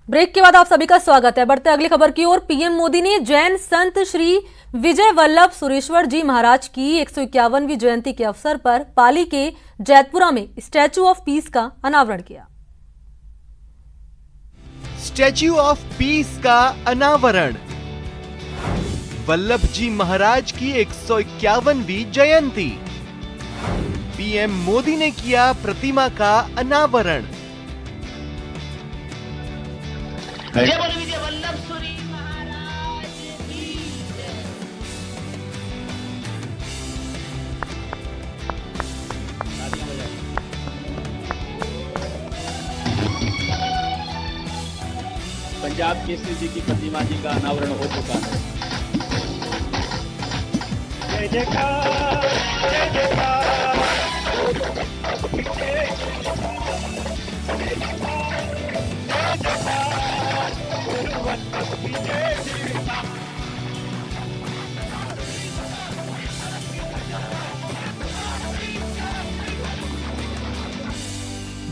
Break के बाद आप सभी का स्वागत है। बढ़ते अगली खबर की ओर। पीएम मोदी ने जैन संत श्री विजय वल्लभ सुरीश्वर जी महाराज की 151वीं जयंती के अवसर पर पाली के जैतपुरा में स्टैच्यू ऑफ पीस का अनावरण किया। स्टैच्यू ऑफ पीस का अनावरण। वल्लभ जी महाराज की 151वीं जयंती। पीएम मोदी ने किया प्रतिमा का अनावरण। जय बोलो विजय वल्लभ सूरी महाराज की जय। पंजाब केसरी जी की प्रतिमा जी का अनावरण हो चुका है। जय जयकार जय जयकार।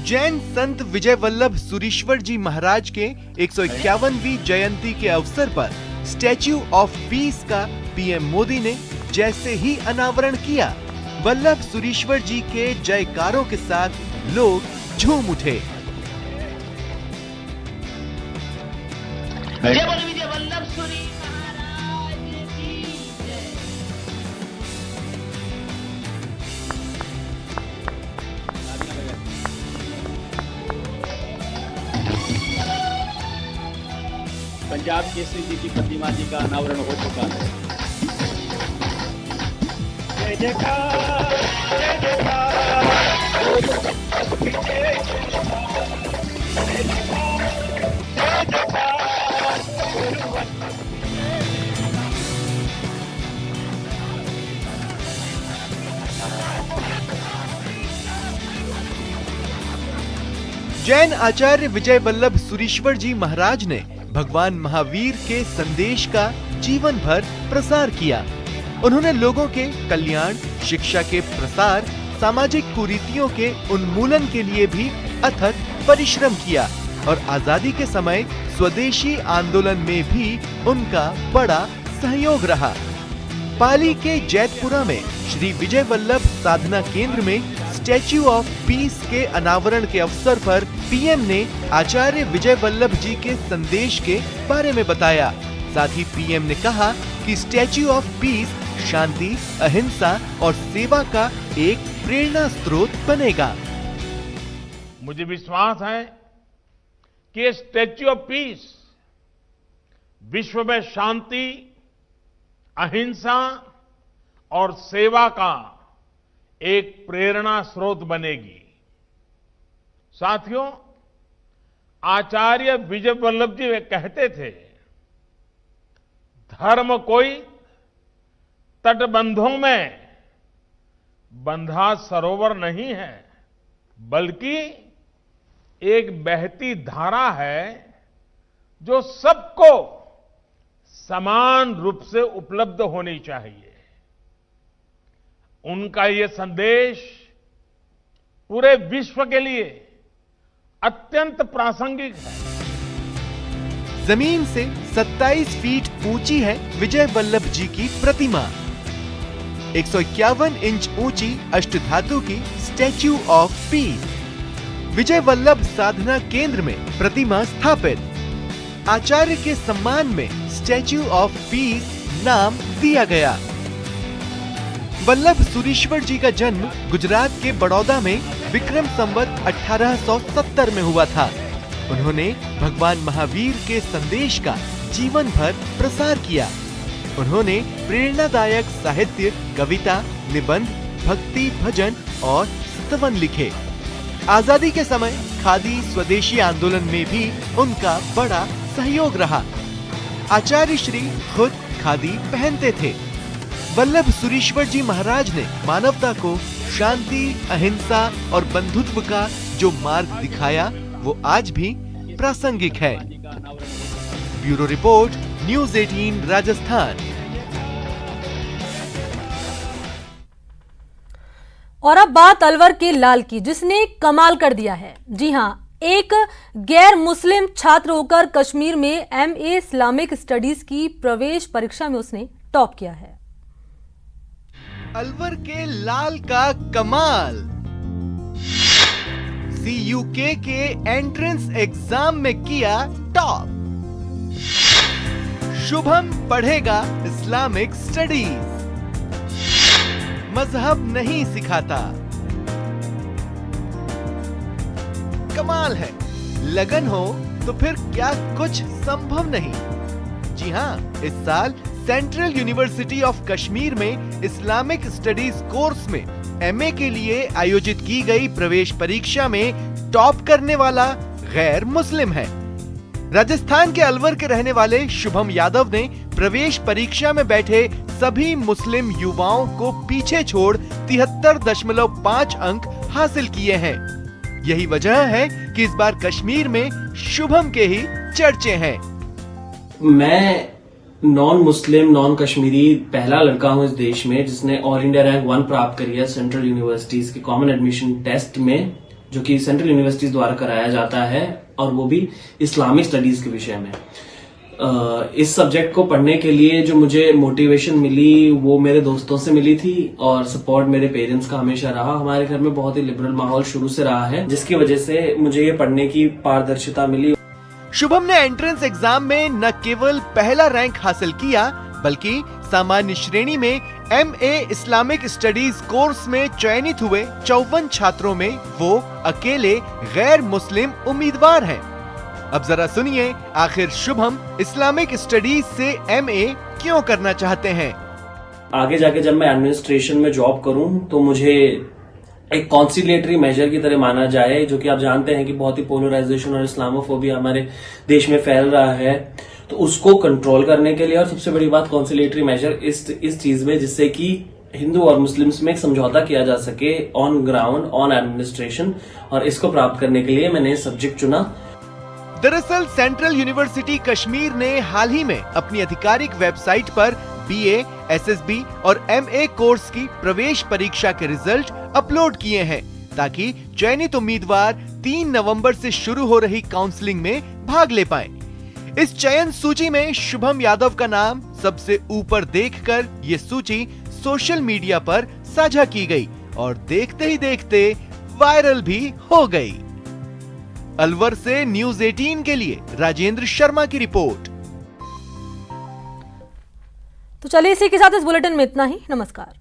जैन संत विजय वल्लभ सुरीश्वर जी महाराज के 151वीं जयंती के अवसर पर स्टैच्यू ऑफ पीस का पीएम मोदी ने जैसे ही अनावरण किया, वल्लभ सुरीश्वर जी के जयकारों के साथ लोग झूम उठे। जय बोलो विजय वल्लभ सूरी महाराज की जय। पंजाब केसरी जी की प्रतिमा जी का अनावरण हो चुका है। जय जयकार जय जयकार। जैन आचार्य विजय वल्लभ सुरीश्वर जी महाराज ने भगवान महावीर के संदेश का जीवन भर प्रसार किया। उन्होंने लोगों के कल्याण, शिक्षा के प्रसार, सामाजिक कुरीतियों के उन्मूलन के लिए भी अथक परिश्रम किया और आजादी के समय स्वदेशी आंदोलन में भी उनका बड़ा सहयोग रहा। पाली के जैतपुरा में श्री विजय वल्लभ साधना केंद्र में स्टैच्यू ऑफ पीस के अनावरण के अवसर पर पीएम ने आचार्य विजय वल्लभ जी के संदेश के बारे में बताया। साथ ही पीएम ने कहा कि स्टैच्यू ऑफ पीस शांति, अहिंसा और सेवा का एक प्रेरणा स्रोत बनेगा। मुझे विश्वास है कि ये स्टैच्यू ऑफ पीस विश्व में शांति, अहिंसा और सेवा का एक प्रेरणा स्रोत बनेगी। साथियों, आचार्य विजय वल्लभ जी वे कहते थे, धर्म कोई तटबंधों में बंधा सरोवर नहीं है, बल्कि एक बहती धारा है जो सबको समान रूप से उपलब्ध होनी चाहिए। उनका ये संदेश पूरे विश्व के लिए अत्यंत प्रासंगिक है। जमीन से 27 फीट ऊंची है विजय वल्लभ जी की प्रतिमा। 151 इंच ऊंची अष्टधातु की statue of peace Vijay Vallabh साधना केंद्र में प्रतिमा स्थापित। आचार्य के सम्मान में स्टैच्यू ऑफ पीस नाम दिया गया। वल्लभ सुरीश्वर जी का जन्म गुजरात के बड़ौदा में विक्रम संवत 1870 में हुआ था। उन्होंने भगवान महावीर के संदेश का जीवन भर प्रसार किया। उन्होंने प्रेरणादायक साहित्य, कविता, निबंध, भक्ति, भजन और स्तवन लिखे। आजादी के समय खादी स्वदेशी आंदोलन में भी उनका बड़ा सहयोग रहा। आचार्य श्री खुद खादी पहनते थे। वल्लभ सुरीश्वर जी महाराज ने मानवता को शांति, अहिंसा और बंधुत्व का जो मार्ग दिखाया, वो आज भी प्रासंगिक है। Bureau report, news 18 Rajasthan. और अब बात अलवर के लाल की, जिसने कमाल कर दिया है। जी हां, एक गैर मुस्लिम छात्र होकर कश्मीर में एमए इस्लामिक स्टडीज की प्रवेश परीक्षा में उसने टॉप किया है। अलवर के लाल का कमाल। CUK के एंट्रेंस एग्जाम में किया टॉप। शुभम पढ़ेगा इस्लामिक स्टडीज, मजहब नहीं सिखाता। कमाल है, लगन हो तो फिर क्या कुछ संभव नहीं। जी हां, इस साल सेंट्रल यूनिवर्सिटी ऑफ कश्मीर में इस्लामिक स्टडीज कोर्स में एमए के लिए आयोजित की गई प्रवेश परीक्षा में टॉप करने वाला गैर मुस्लिम है। राजस्थान के अलवर के रहने वाले शुभम यादव ने प्रवेश परीक्षा में बैठे सभी मुस्लिम युवाओं को पीछे छोड़ 73.5 अंक हासिल किए हैं। यही वजह है कि इस बार कश्मीर में शुभम के ही चर्चे हैं। मैं नॉन मुस्लिम नॉन कश्मीरी पहला लड़का हूं इस देश में जिसने ऑल इंडिया रैंक 1 प्राप्त करी है सेंट्रल यूनिवर्सिटीज के कॉमन एडमिशन टेस्ट में, जो कि सेंट्रल यूनिवर्सिटीज द्वारा कराया जाता है, और वो भी इस्लामिक स्टडीज के विषय में। इस सब्जेक्ट को पढ़ने के लिए जो मुझे मोटिवेशन मिली वो मेरे दोस्तों से मिली थी, और सपोर्ट मेरे पेरेंट्स का हमेशा रहा। हमारे घर में बहुत ही लिबरल माहौल शुरू से रहा है, जिसकी वजह से मुझे ये पढ़ने की पारदर्शिता मिली। शुभम ने एंट्रेंस एग्जाम में न केवल पहला रैंक हासिल किया, बल्कि सामान्य श्रेणी में एमए इस्लामिक स्टडीज कोर्स में चयनित हुए 54 छात्रों में वो अकेले गैर मुस्लिम उम्मीदवार हैं। अब जरा सुनिए, आखिर शुभम इस्लामिक स्टडीज से एमए क्यों करना चाहते हैं। आगे जाके जब मैं एडमिनिस्ट्रेशन में जॉब करूं तो मुझे एक कॉन्सिलिएटरी मेजर की तरह माना जाए, जो कि आप जानते हैं कि बहुत ही पोलराइजेशन और इस्लामोफोबिया हमारे देश में फैल रहा है, तो उसको कंट्रोल करने के लिए, और सबसे बड़ी बात कॉन्सिलिएटरी मेजर इस चीज में, जिससे कि हिंदू और मुस्लिम्स में एक समझौता किया जा सके ऑन ग्राउंड ऑन एडमिनिस्ट्रेशन, और इसको प्राप्त करने के लिए मैंने सब्जेक्ट चुना। दरअसल सेंट्रल यूनिवर्सिटी कश्मीर ने हाल ही में अपनी आधिकारिक वेबसाइट पर बीए, एसएसबी और एमए कोर्स की प्रवेश परीक्षा के रिजल्ट अपलोड किए हैं, ताकि चयनित उम्मीदवार 3 नवंबर से शुरू हो रही काउंसलिंग में भाग ले पाएं। इस चयन सूची में शुभम यादव का नाम सबसे ऊपर देखकर ये सूची सोशल मीडिया पर साझा की गई और देखते ही देखते वायरल भी हो गई। अलवर से न्यूज़ 18 के लिए राजेंद्र शर्मा की रिपोर्ट। तो चलिए इसी के साथ इस बुलेटिन में इतना ही। नमस्कार।